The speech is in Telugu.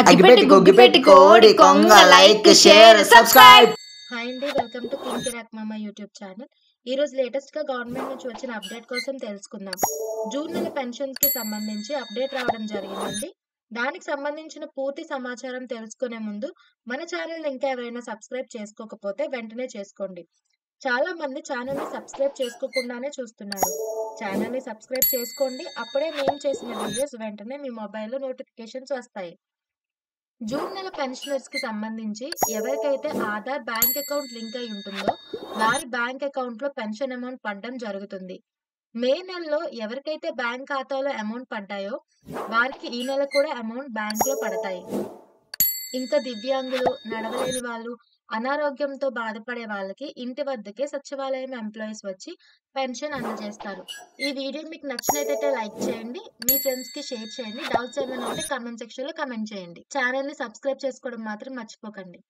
అగ్గిపెట్టి గుగ్గిపెట్టి కోడి కొంగ లైక్ షేర్ సబ్స్క్రైబ్. హాయ్ అండి, వెల్కమ్ టు కింగ్ కిరాక్ మామ యూట్యూబ్ ఛానల్. ఈ రోజు లేటెస్ట్ గా గవర్నమెంట్ నుంచి వచ్చిన అప్డేట్ కోసం తెలుసుకుందాం. జూన్ నెల పెన్షన్స్ కి సంబంధించి అప్డేట్ రావడం జరిగిందండి. దానికి సంబంధించిన పూర్తి సమాచారం తెలుసుకునే ముందు మన ఛానల్ ఇంకా ఎవరైనా సబ్స్క్రైబ్ చేసుకోకపోతే వెంటనే చేసుకోండి. చాలా మంది ఛానల్ ని సబ్స్క్రైబ్ చేసుకోకుండానే చూస్తున్నారు. ఛానల్ ని సబ్స్క్రైబ్ చేసుకోండి, అప్పుడే మేము చేసిన వీడియోస్ వెంటనే మీ మొబైల్లో నోటిఫికేషన్స్ వస్తాయి. జూన్ నెల పెన్షనర్స్ కి సంబంధించి ఎవరికైతే ఆధార్ బ్యాంక్ అకౌంట్ లింక్ అయి ఉంటుందో వారి బ్యాంక్ అకౌంట్ లో పెన్షన్ అమౌంట్ పడడం జరుగుతుంది. మే నెలలో ఎవరికైతే బ్యాంక్ ఖాతాలో అమౌంట్ పడ్డాయో వారికి ఈ నెల కూడా అమౌంట్ బ్యాంక్ లో పడతాయి. ఇంకా దివ్యాంగులు, నడవలేని వాళ్ళు, అనారోగ్యంతో బాధపడే వాళ్ళకి ఇంటి వద్దకే సచివాలయం ఎంప్లాయీస్ వచ్చి పెన్షన్ అందజేస్తారు. ఈ వీడియో మీకు నచ్చినట్టయితే లైక్ చేయండి, మీ ఫ్రెండ్స్ కి షేర్ చేయండి. డౌట్స్ ఏమైనా ఉంటే కామెంట్ సెక్షన్ లో కామెంట్ చేయండి. ఛానల్ ని సబ్స్క్రైబ్ చేసుకోవడం మాత్రం మర్చిపోకండి.